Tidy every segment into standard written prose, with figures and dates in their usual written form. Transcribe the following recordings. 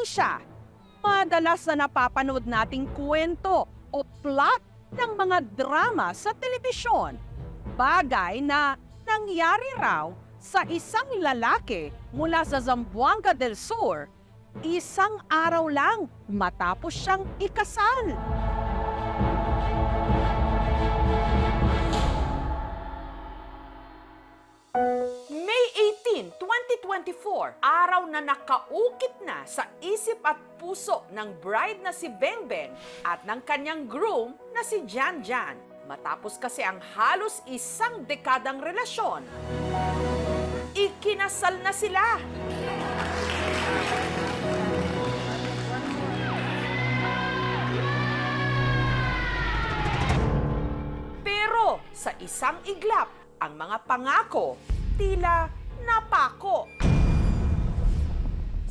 siya. Madalas na napapanood nating kwento o plot ng mga drama sa telebisyon. Bagay na nangyari raw sa isang lalaki mula sa Zamboanga del Sur, isang araw lang matapos siyang ikasal. May 18, 2024, araw na nakaukit na sa isip at puso ng bride na si Bengbeng at ng kanyang groom na si Janjan. Matapos kasi ang halos isang dekadang relasyon, ikinasal na sila. Pero sa isang iglap, ang mga pangako tila napako.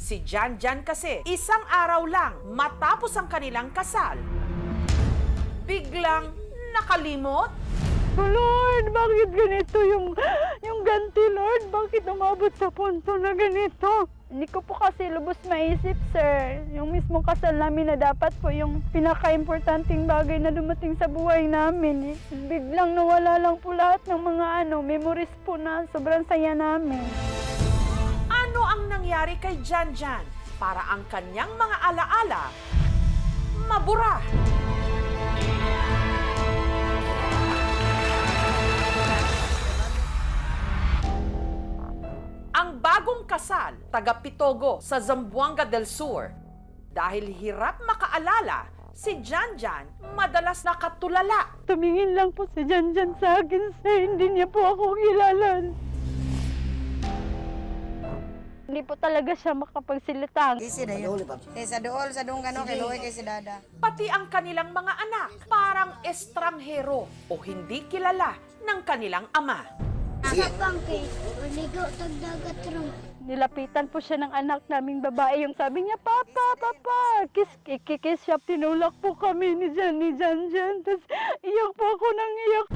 Si Janjan kasi, isang araw lang matapos ang kanilang kasal, biglang nakalimot. Oh Lord, bakit ganito yung ganti, Lord? Bakit umabot sa punto na ganito? Hindi ko po kasi lubos maisip, sir. Yung mismong kasal namin na dapat po yung pinaka-importanting bagay na dumating sa buhay namin. Biglang nawala lang po lahat ng mga memories po na sobrang saya namin. Ano ang nangyari kay Janjan para ang kanyang mga alaala mabura? Ang bagong kasal, taga Pitogo sa Zamboanga del Sur. Dahil hirap makaalala, si Janjan madalas nakatulala. Tumingin lang po si Janjan sa akin, sir. Hindi niya po ako kilala. Hindi po talaga siya makapagsilita. Kisi na yun. Sa dool, sa doong gano'n, kay Loy, kay si Dada. Pati ang kanilang mga anak, parang estranghero o hindi kilala ng kanilang ama. Sa bangke, uligo tagdagat ron. Nilapitan po siya ng anak naming babae. Yung sabi niya, Papa, kiss siya. Tinulak po kami ni Janjan. Tapos iyak po ako nang iyak.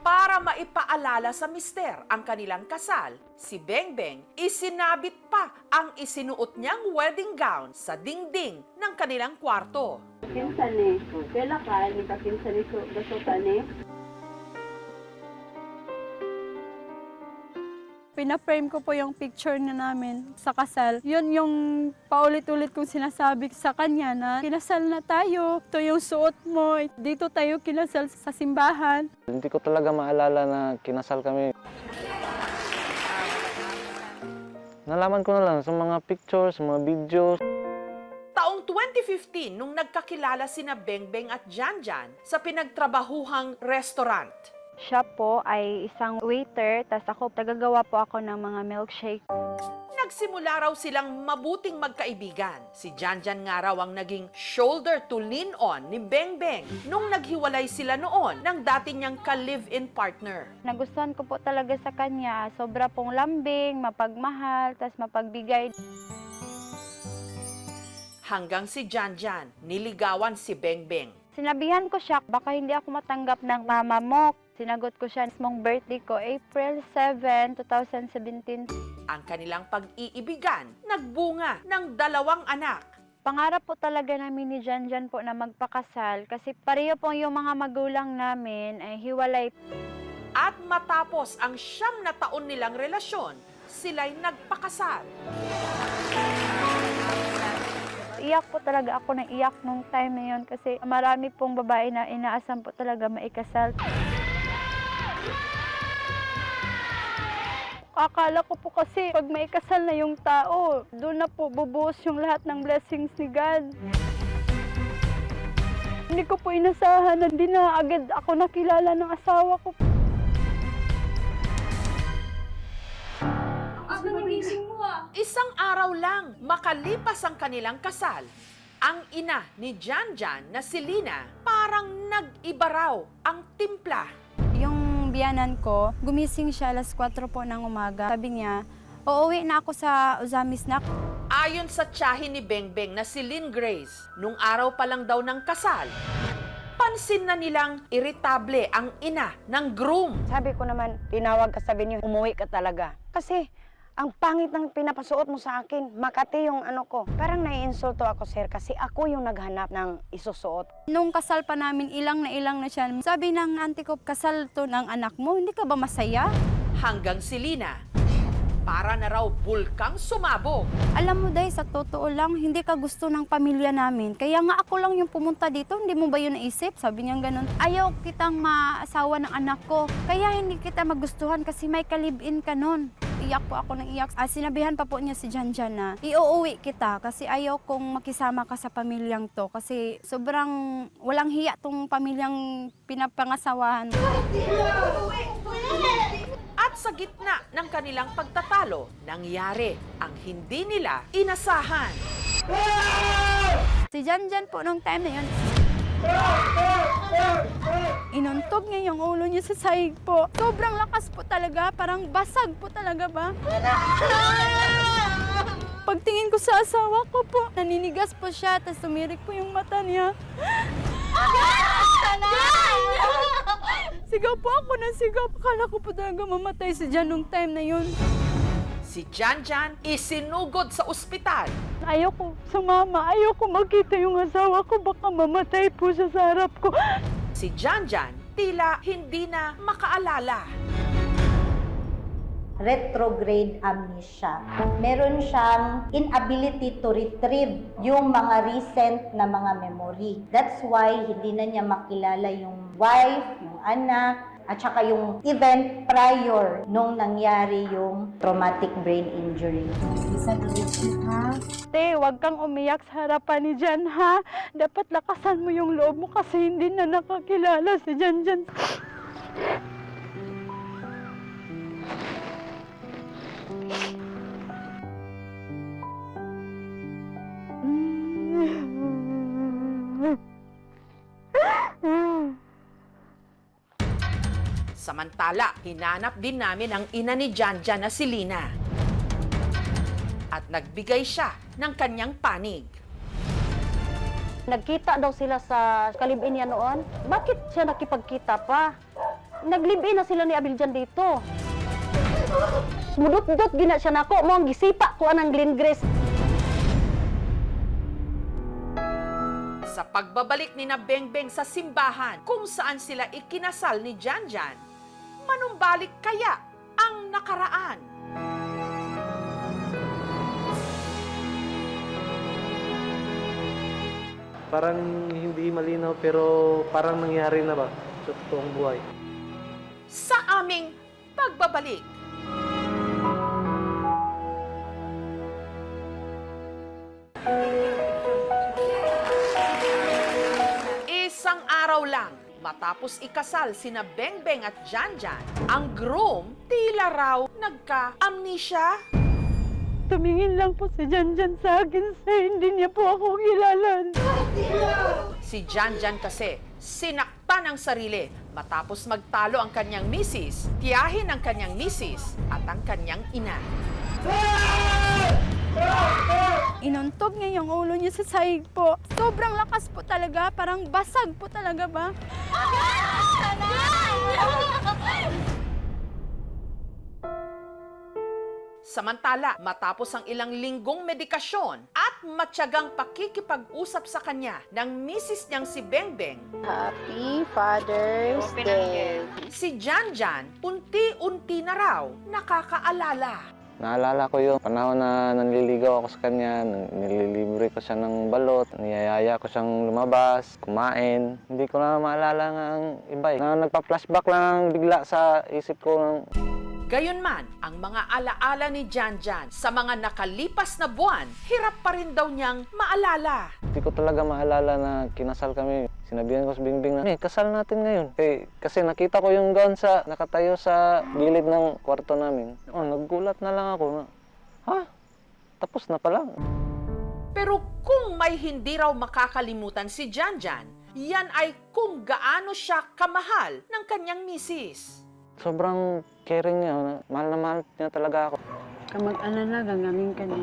Para maipaalala sa mister ang kanilang kasal, si Bengbeng isinabit pa ang isinuot niyang wedding gown sa dingding ng kanilang kwarto. Kinsan eh. Kailan ka? Hindi ka kinsan eh. Gasutan eh. Pina-frame ko po yung picture na namin sa kasal. Yun yung paulit-ulit kong sinasabi sa kanya na kinasal na tayo. Ito yung suot mo. Dito tayo kinasal sa simbahan. Hindi ko talaga maalala na kinasal kami. Nalaman ko na lang sa mga pictures, mga videos. Taong 2015 nung nagkakilala sina Bengbeng at Janjan sa pinagtrabahuhang restaurant. Siya po ay isang waiter, tas ako, tagagawa po ako ng mga milkshake. Nagsimula raw silang mabuting magkaibigan. Si Janjan nga raw ang naging shoulder to lean on ni Bengbeng nung naghiwalay sila noon ng dati niyang ka-live-in partner. Nagustuhan ko po talaga sa kanya, sobra pong lambing, mapagmahal, tas mapagbigay. Hanggang si Janjan, niligawan si Bengbeng. Sinabihan ko siya, baka hindi ako matanggap ng mama mo. Sinagot ko siya, mismong birthday ko, April 7, 2017. Ang kanilang pag-iibigan nagbunga ng 2 anak. Pangarap po talaga namin ni Janjan po na magpakasal kasi pareho po yung mga magulang namin ay hiwalay. At matapos ang 9 na taon nilang relasyon, sila'y nagpakasal. Iyak po talaga ako na iyak nung time na yun kasi marami pong babae na inaasam po talaga maikasal. Akala ko po kasi pag maikasal na yung tao, doon na po bubuhos yung lahat ng blessings ni God. Hindi ko po inasahan na hindi na agad ako nakilala ng asawa ko. Isang araw lang makalipas ang kanilang kasal, ang ina ni Janjan na si Lina parang nag-iba raw ang timpla. Yung biyanan ko, gumising siya alas 4 po ng umaga. Sabi niya, uuwi na ako sa Uzamis na. Ayon sa tiyahin ni Bengbeng na si Lynn Grace, nung araw pa lang daw ng kasal, pansin na nilang iritable ang ina ng groom. Sabi ko naman, tinawag ka, sabi niyo, umuwi ka talaga. Kasi Ang pangit ng pinapasuot mo sa akin. Makati yung ano ko. Parang naiinsulto ako, sir, kasi ako yung naghanap ng isusuot. Nung kasal pa namin, ilang na siya. Sabi ng auntie ko, kasal to ng anak mo, hindi ka ba masaya? Hanggang si Lina, para na raw bulkang sumabog. Alam mo, Day, sa totoo lang, hindi ka gusto ng pamilya namin. Kaya nga ako lang yung pumunta dito, hindi mo ba yun naisip? Sabi niya ganun. Ayaw kitang maasawa ng anak ko. Kaya hindi kita magustuhan kasi may kalibin ka nun. Iyak po ako ng iyak. Sinabihan pa po niya si Janjan na iuuwi kita kasi ayaw kong makisama ka sa pamilyang to. Kasi sobrang walang hiya tong pamilyang pinapangasawahan. At sa gitna ng kanilang pagtatalo, nangyari ang hindi nila inasahan. Si Janjan po nung time na yun, inuntog niya yung ulo niya sa sahig po. Sobrang lakas po talaga, parang basag po talaga ba? Pagtingin ko sa asawa ko po, naninigas po siya, tapos tumirik po yung mata niya. Sigaw po ako ng sigaw. Akala ko po talaga mamatay si Jan nung time na yun. Si Janjan isinugod sa ospital. Ayoko sumama, ayoko makita yung asawa ko, baka mamatay po siya sa harap ko. Si Janjan tila hindi na makaalala. Retrograde amnesia. Meron siyang inability to retrieve yung mga recent na mga memory. That's why hindi na niya makilala yung wife, yung anak, at saka yung event prior nung nangyari yung traumatic brain injury. Te, huwag kang umiyak sa harapan ni Jan, ha? Dapat lakasan mo yung loob mo kasi hindi na nakakilala si Jan. Samantala, hinanap din namin ang ina ni Janjan na si Lina. At nagbigay siya ng kanyang panig. Nagkita daw sila sa kalibin niya noon. Bakit siya nakipagkita pa? Naglibin na sila ni Abiljan dito. Mudot-dot gina siya nako. Mo ang gisipa ko anang Glen Grace. Sa pagbabalik ni na Bengbeng sa simbahan kung saan sila ikinasal ni Janjan, manumbalik kaya ang nakaraan? Parang hindi malinaw pero parang nangyari na ba sa totoong buhay. Sa aming pagbabalik. Isang araw lang, matapos ikasal sina Bengbeng at Janjan, ang groom tila raw nagka-amnesia. Tumingin lang po si Jan sa akin, sa hindi niya po ako kilala. Si Janjan kasi sinaktan ang sarili matapos magtalo ang kanyang misis, tiyahin ang kanyang misis at ang kanyang ina. Inuntog niya yung ulo niya sa sahig po. Sobrang lakas po talaga, parang basag po talaga ba? Samantala, matapos ang ilang linggong medikasyon at matyagang pakikipag-usap sa kanya ng misis niyang si Bengbeng, Happy Father's Day. si Janjan unti-unti na raw nakakaalala. Naalala ko yung panahon na nanliligaw ako sa kanya, nililibre ko siya ng balot, niyayaya ko siyang lumabas, kumain. Hindi ko na maalala nga ang iba eh. Nagpa-flashback lang bigla sa isip ko. Gayunman, ang mga alaala ni Janjan sa mga nakalipas na buwan, hirap pa rin daw niyang maalala. Hindi ko talaga maalala na kinasal kami. Sinabihan ko sa Bingbing na, kasal natin ngayon. Kasi nakita ko yung gown nakatayo sa gilid ng kwarto namin. Naggulat na lang ako na, tapos na pala. Pero kung may hindi raw makakalimutan si Janjan, yan ay kung gaano siya kamahal ng kanyang misis. Sobrang caring niya. Mahal na mahal niya talaga ako. Kamag-alala, gangamin ka na.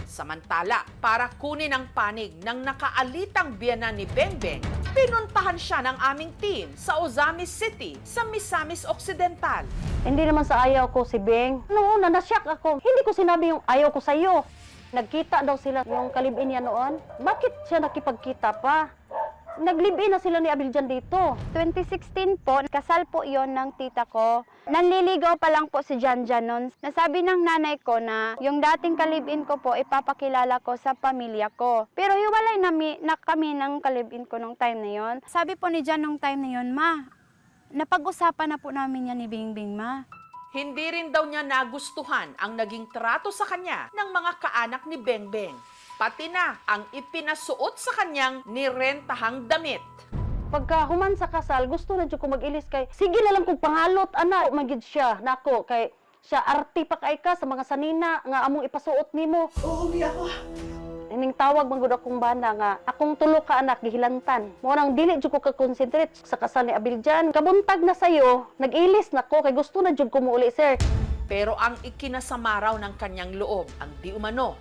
Samantala, para kunin ang panig ng nakaalitang biyanan ni Bengbeng, Pinuntahan siya ng aming team sa Ozamis City sa Misamis Occidental. Hindi naman sa ayaw ko si Beng. Noon na nasyak ako. Hindi ko sinabi yung ayaw ko sa iyo. Nagkita daw sila yung kalibin niya noon. Bakit siya nakipagkita pa? Naglibin na sila ni Abiljan dito. 2016 po, kasal po yon ng tita ko. Nanliligaw pa lang po si Janjan noon. Nasabi ng nanay ko na yung dating kalibin ko po, ipapakilala ko sa pamilya ko. Pero hiwalay na kami ng kalibin ko nung time na yon. Sabi po ni Jan nung time na yon, ma, napag-usapan na po namin yan ni Bingbing, ma. Hindi rin daw niya nagustuhan ang naging trato sa kanya ng mga kaanak ni Bengbeng. Pati na ang ipinasuot sa kanyang nirentahang damit. Pagka human sa kasal, gusto na dyan ko mag-ilis kay, sige na lang kung pangalot, ana, magid siya. Nako, kay siya arti pa kay ka sa mga sanina nga among ipasuot nimo. Oo, ako. Ining tawag manggod akong bana nga, akong tulo ka anak gihilantan. Mo nang dili jud ko ka-concentrate sa kasal ni Abiljan. Kabuntag na sayo, nag-ilis na ko kay gusto na jud ko muuli, sir. Pero ang ikinasama raw ng kanyang loob, ang di umano,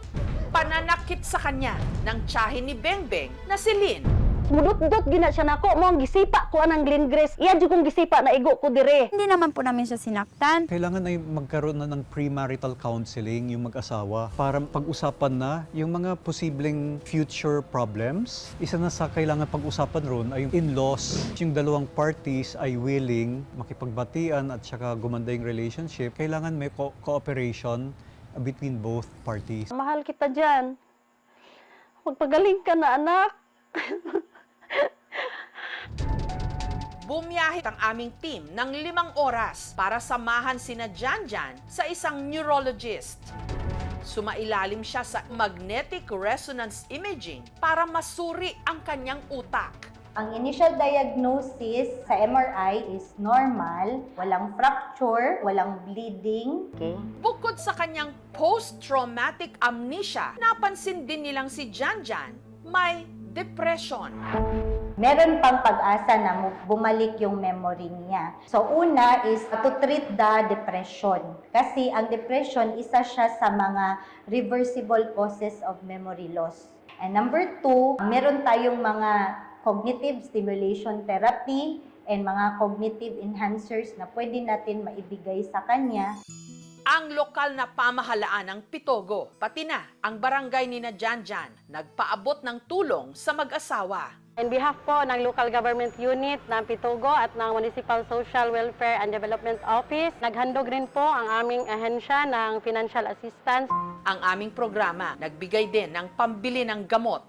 pananakit sa kanya ng tiyahin ni Bengbeng na si Lynn. Mudot-dot gina siya nako, mo ang gisipa ko anang Glen Grace. Iya jud kong gisipa na igo ko dire. Hindi naman po namin siya sinaktan. Kailangan ay magkaroon na ng premarital counseling yung mag-asawa para pag-usapan na yung mga posibleng future problems. Isa na sa kailangan pag-usapan ron ay yung in-laws. Yung dalawang parties ay willing makipagbatian at saka gumanda yung relationship. Kailangan may cooperation between both parties. Mahal kita diyan. Magpagaling ka na, anak. Bumiyahit ang aming team ng 5 oras para samahan sina Janjan sa isang neurologist. Sumailalim siya sa magnetic resonance imaging para masuri ang kanyang utak. Ang initial diagnosis sa MRI is normal, walang fracture, walang bleeding. Okay. Bukod sa kanyang post-traumatic amnesia, napansin din nilang si Janjan may depression. Meron pang pag-asa na bumalik yung memory niya. So una is to treat the depression. Kasi ang depression, isa siya sa mga reversible causes of memory loss. And number 2, meron tayong mga cognitive stimulation therapy and mga cognitive enhancers na pwede natin maibigay sa kanya. Ang lokal na pamahalaan ng Pitogo, pati na ang barangay ni na Janjan, nagpaabot ng tulong sa mag-asawa. In behalf po ng Local Government Unit ng Pitogo at ng Municipal Social Welfare and Development Office, naghandog rin po ang aming ahensya ng financial assistance. Ang aming programa, nagbigay din ng pambili ng gamot.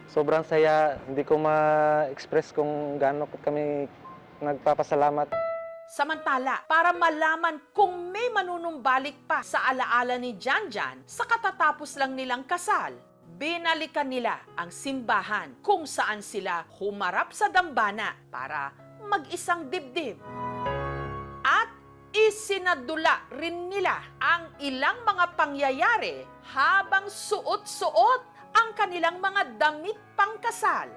Sobrang saya, hindi ko ma-express kung gaano kami nagpapasalamat. Samantala, para malaman kung may manunumbalik pa sa alaala ni Janjan sa katatapos lang nilang kasal, binalikan nila ang simbahan kung saan sila humarap sa dambana para mag-isang dibdib. At isinadula rin nila ang ilang mga pangyayari habang suot-suot ang kanilang mga damit pangkasal.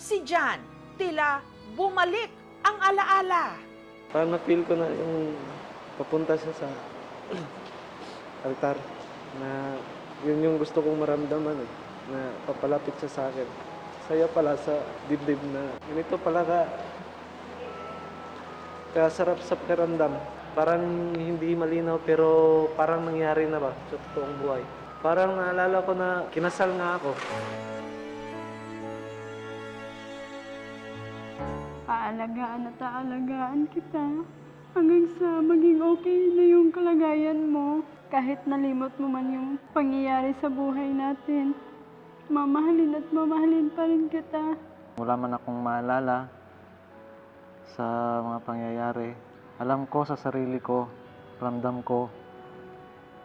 Si Jan, tila bumalik ang alaala. Parang na-feel ko na yung papunta siya sa altar na yun yung gusto kong maramdaman na papalapit siya sa akin. Saya pala sa dibdib na ganito pala kasarap sa pakiramdam. Parang hindi malinaw pero parang nangyari na ba sa totoong buhay. Parang naalala ko na kinasal nga ako. Aalagaan at aalagaan kita. Hanggang sa maging okay na yung kalagayan mo. Kahit nalimot mo man yung pangyayari sa buhay natin. Mamahalin at mamahalin pa rin kita. Wala man akong maalala sa mga pangyayari. Alam ko sa sarili ko, ramdam ko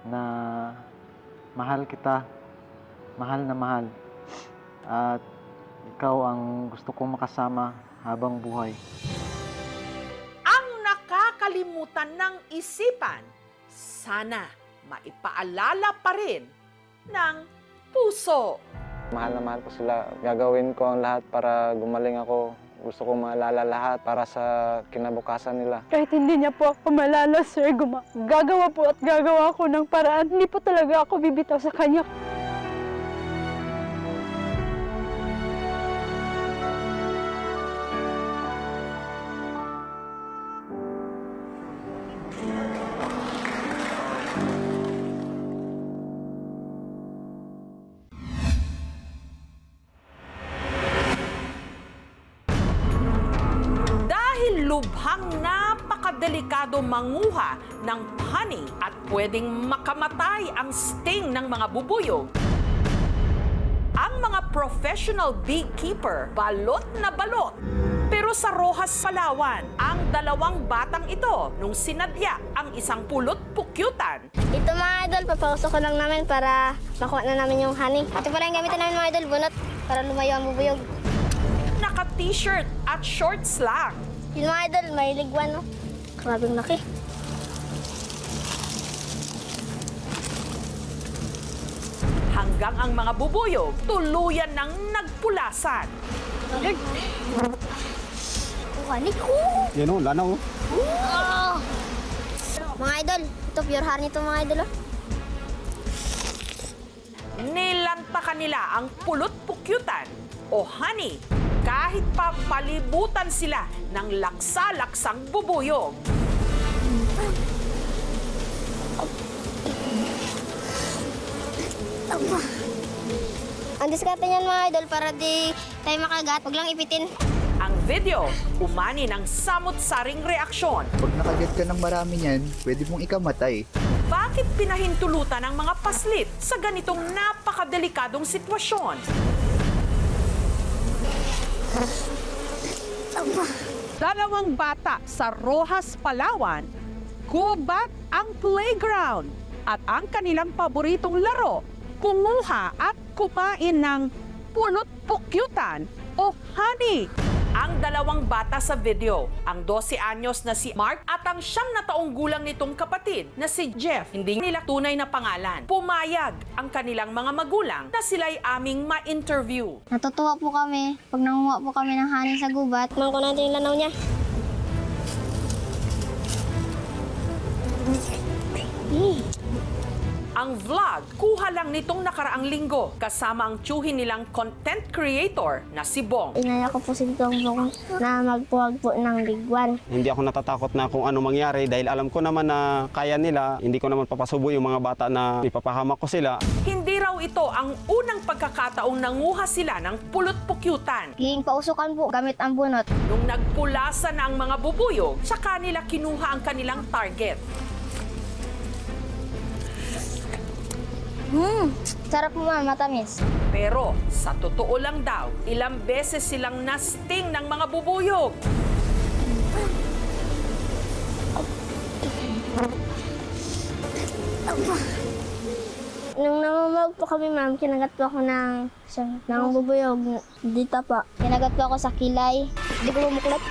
na mahal kita, mahal na mahal. At ikaw ang gusto kong makasama habang buhay. Ang nakakalimutan ng isipan, sana maipaalala pa rin ng puso. Mahal na mahal ko sila. Gagawin ko ang lahat para gumaling ako. Gusto ko maalala lahat para sa kinabukasan nila. Kahit hindi niya po ako malala, sir, gagawa po at gagawa ako ng paraan. Hindi po talaga ako bibitaw sa kanya. Lubhang napakadelikado manguha ng honey at pwedeng makamatay ang sting ng mga bubuyog. Ang mga professional beekeeper, balot na balot. Pero sa Roxas, Palawan, ang dalawang batang ito nung sinadya ang isang pulot-pukyutan. Ito mga idol, papausok ko lang namin para makuha na namin yung honey. Ito pala yung gamitin namin mga idol, bunot, para lumayo ang bubuyog. Naka-t-shirt at shorts lang. Yung mga idol, may ligwan, no? Grabing laki. Hanggang ang mga bubuyog tuluyan ng nagpulasan. Honey ko! Yan o, lanaw. Mga idol, ito pure honey ito mga idol, oh. Nilantakan nila ang pulot-pukyutan o honey kahit pa palibutan sila ng laksa-laksang bubuyog. Ang diskarte niyan mga idol para di tayo makagat, huwag lang ipitin. Ang video, umani ng samot-saring reaksyon. Pag nakagat ka ng marami niyan, pwede mong ikamatay. Bakit pinahintulutan ang mga paslit sa ganitong napakadelikadong sitwasyon? Dalawang bata sa Roxas, Palawan, gubat ang playground at ang kanilang paboritong laro, kumuha at kumain ng pulot-pukyutan o honey. Ang dalawang bata sa video, ang 12 anyos na si Mark at ang 9 na taong gulang nitong kapatid na si Jeff, hindi nila tunay na pangalan. Pumayag ang kanilang mga magulang na sila'y aming ma-interview. Natutuwa po kami pag nangunguha po kami ng honey sa gubat. Tingnan ko natin yung lanaw niya. Ang vlog, kuha lang nitong nakaraang linggo kasama ang tiyuhin nilang content creator na si Bong. Inaya ko po si Bongbong na magpuwag po ng ligwan. Hindi ako natatakot na kung ano mangyari dahil alam ko naman na kaya nila. Hindi ko naman papasubo yung mga bata na ipapahamak ko sila. Hindi raw ito ang unang pagkakataong nanguha sila ng pulot-pukyutan. Giging pausukan po gamit ang bunot. Nung nagpulasan na ang mga bubuyog, sa kanila kinuha ang kanilang target. Sarap mo ma'am, matamis. Pero sa totoo lang daw, ilang beses silang nasting ng mga bubuyog. Nung namamag po kami ma'am, kinagat po ako ng bubuyog dito po. Kinagat po ako sa kilay. Hindi ko bumuklat.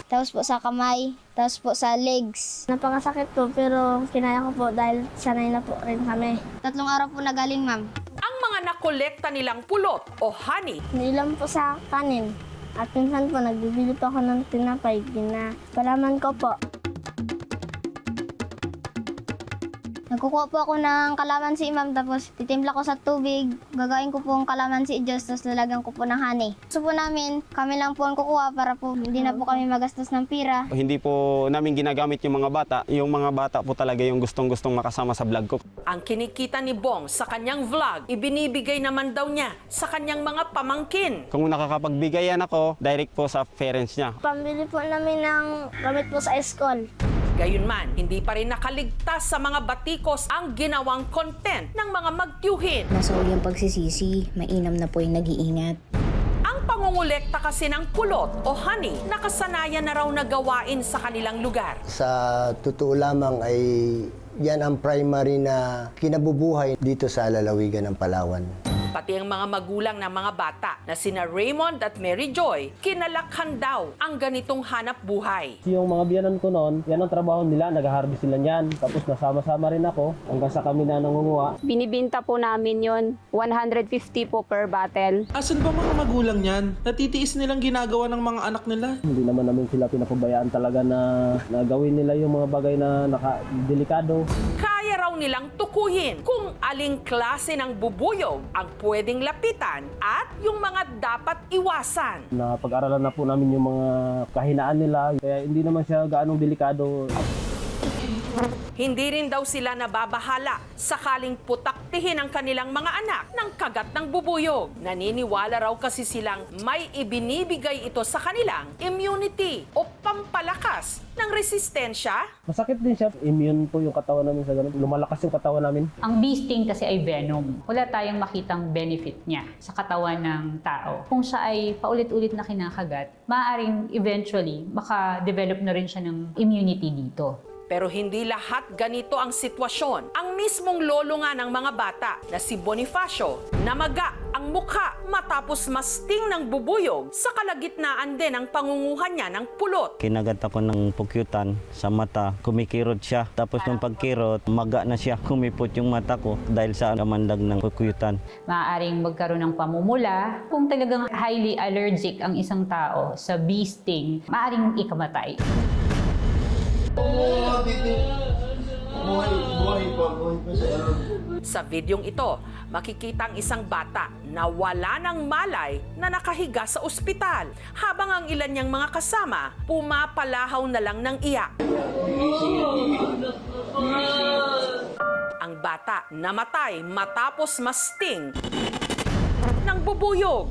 Tapos po sa kamay, tapos po sa legs. Napakasakit po pero kinaya ko po dahil sanay na po rin kami. 3 araw po nagaling ma'am. Ang mga nakolekta nilang pulot o honey, Nilam po sa kanin. At minsan po nagbibili po ako ng tinapay. Palaman ko po. Nagkukuha po ako ng kalamansi, ma'am, tapos titimpla ko sa tubig. Gagawin ko po ang kalamansi juice, tapos lalagyan ko po ng honey. So po namin, kami lang po ang kukuha para po hindi na po kami magastos ng pira. Hindi po namin ginagamit yung mga bata. Yung mga bata po talaga yung gustong-gustong makasama sa vlog ko. ang kinikita ni Bong sa kanyang vlog, ibinibigay naman daw niya sa kanyang mga pamangkin. Kung nakakapagbigayan ako, direct po sa parents niya. Pambili po namin ng gamit po sa school. Gayunman, hindi pa rin nakaligtas sa mga batikos ang ginawang content ng mga magtiyuhin. Nasa huling pagsisisi, mainam na po yung nag-iingat. Ang pangungulekta kasi ng pulot o honey, nakasanayan na raw na gawain sa kanilang lugar. Sa totoo lamang ay yan ang primary na kinabubuhay dito sa lalawigan ng Palawan. Pati ang mga magulang ng mga bata na sina Raymond at Mary Joy, kinalakhan daw ang ganitong hanap buhay. Yung mga biyanan ko noon, yan ang trabaho nila, nag-harvest sila niyan. Tapos nasama-sama rin ako hanggang sa kami na nangunguha. Binibinta po namin yon 150 po per bottle. Asan ba mga magulang niyan? Natitiis nilang ginagawa ng mga anak nila. Hindi naman namin sila pinapabayaan talaga na gawin nila yung mga bagay na delikado. Kaya raw nilang tukuyin kung aling klase ng bubuyog ang pwedeng lapitan at yung mga dapat iwasan. Napag-aralan na po namin yung mga kahinaan nila, kaya hindi naman siya gaanong delikado. Hindi rin daw sila nababahala sakaling putaktihin ang kanilang mga anak ng kagat ng bubuyog. Naniniwala raw kasi silang may ibinibigay ito sa kanilang immunity o pampalakas ng resistensya. Masakit din siya. Immune po yung katawan namin sa ganun. Lumalakas yung katawan namin. Ang bee sting kasi ay venom. Wala tayong makitang benefit niya sa katawan ng tao. Kung siya ay paulit-ulit na kinakagat, maaaring eventually maka-develop na rin siya ng immunity dito. Pero hindi lahat ganito ang sitwasyon. Ang mismong lolo nga ng mga bata na si Bonifacio, namaga ang mukha matapos masting ng bubuyog sa kalagitnaan din ng pangunguhan niya ng pulot. Kinagat ako ng pukyutan sa mata, kumikirot siya. Tapos nung pagkirot, maga na siya. Kumipot yung mata ko dahil sa kamandag ng pukyutan. Maaaring magkaroon ng pamumula. Kung talagang highly allergic ang isang tao sa bee sting, maaaring ikamatay. Sa videong ito, makikita ang isang bata na wala ng malay na nakahiga sa ospital, habang ang ilan niyang mga kasama pumapalahaw na lang ng iyak. Ang bata namatay matapos masting ng bubuyog.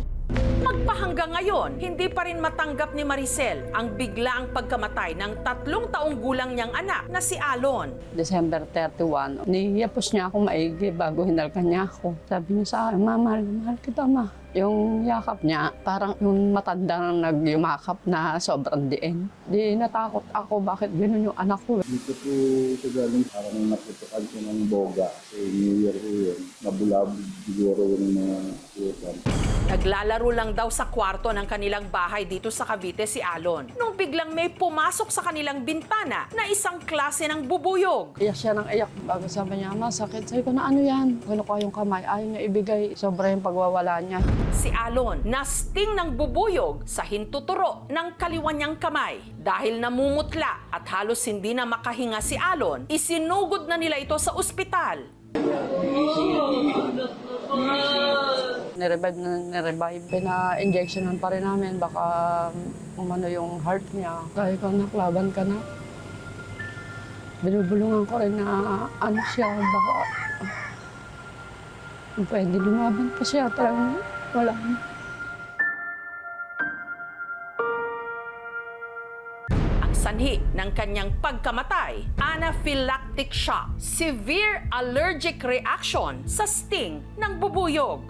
Magpahanggang ngayon, hindi pa rin matanggap ni Maricel ang biglaang pagkamatay ng 3 taong gulang niyang anak na si Alon. December 31, niyapos niya ako maigi bago hinalkan niya ako. Sabi niya sa akin, "Ma, mahal kita, ma." Yung yakap niya, parang yung matanda na nagyumakap na sobrang diin. Di natakot ako, bakit gano'n yung anak ko. Dito po sa galing, parang naputukan ko ng boga. Kasi New Year ko yun. Nabulabog siguro yung mga susan. Naglalaro lang daw sa kwarto ng kanilang bahay dito sa Cavite si Alon, nung biglang may pumasok sa kanilang bintana na isang klase ng bubuyog. Iyak siya ng iyak bago sabi niya, "Ma, sakit." Sabi ko na, "Ano yan?" Kinukuha yung kamay, ayaw niya ibigay, sobra yung pagwawala niya. Si Alon nasting ng bubuyog sa hintuturo ng kaliwa niyang kamay. Dahil namumutla at halos hindi na makahinga si Alon, isinugod na nila ito sa ospital. Nirevive. Pina-injectionan pa rin namin, baka umano yung heart niya. Sabi ko, "Naklaban ka na." Binubulungan ko rin na ano siya, baka pwede lumaban pa siya. Talagang wala. Ang sanhi ng kanyang pagkamatay, anaphylactic shock, severe allergic reaction sa sting ng bubuyog.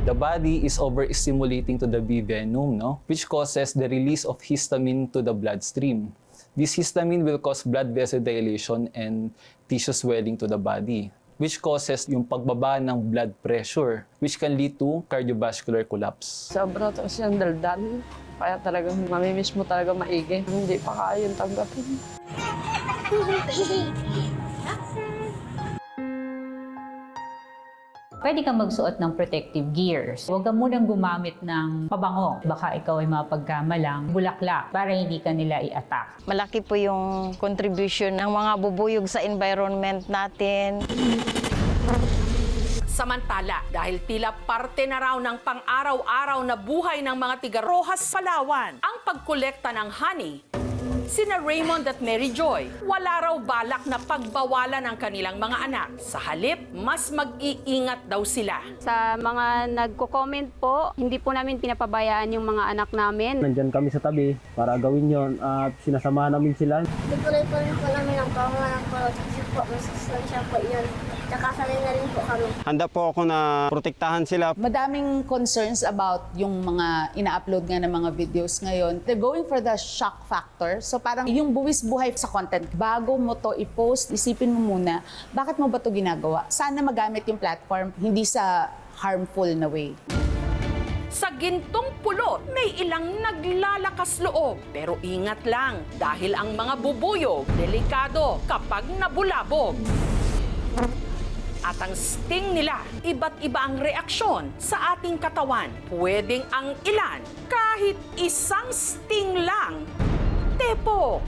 The body is overstimulating to the bee venom, which causes the release of histamine to the bloodstream. This histamine will cause blood vessel dilation and tissue swelling to the body, which causes yung pagbaba ng blood pressure, which can lead to cardiovascular collapse. Sobra to siyang daldal. Kaya talagang mamimiss mo talaga maigi. Hindi pa kaya yung tanggapin. Pwede kang magsuot ng protective gears. Huwag ka munang gumamit ng pabango. Baka ikaw ay mapagkamalang bulaklak para hindi ka nila i-attack. Malaki po yung contribution ng mga bubuyog sa environment natin. Samantala, dahil tila parte na raw ng pang-araw-araw na buhay ng mga tiga Rojas, Palawan, ang pagkolekta ng honey, sina Raymond at Mary Joy, wala raw balak na pagbawalan ang kanilang mga anak. Sa halip, mas mag-iingat daw sila. Sa mga nagko-comment po, hindi po namin pinapabayaan yung mga anak namin. Nandyan kami sa tabi para gawin yon at sinasamahan namin sila. Tutuloy po rin po namin ang pangalan ko. Kasi po, masustansya po yun. Tsaka sanay na rin po kami. Handa po ako na protektahan sila. Madaming concerns about yung mga ina-upload nga ng mga videos ngayon. They're going for the shock factor. So parang yung buwis buhay sa content. Bago mo to i-post, isipin mo muna, bakit mo ba to ginagawa? Sana magamit yung platform, hindi sa harmful na way. Sa gintong pulot, may ilang naglalakas loob. Pero ingat lang dahil ang mga bubuyog, delikado kapag nabulabog. At ang sting nila, iba't iba ang reaksyon sa ating katawan. Pwedeng ang ilan, kahit isang sting lang, tepok.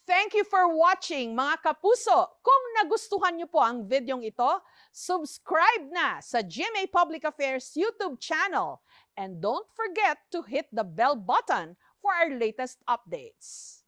Thank you for watching, mga kapuso. Kung nagustuhan niyo po ang videong ito, subscribe na sa GMA Public Affairs YouTube channel. And don't forget to hit the bell button for our latest updates.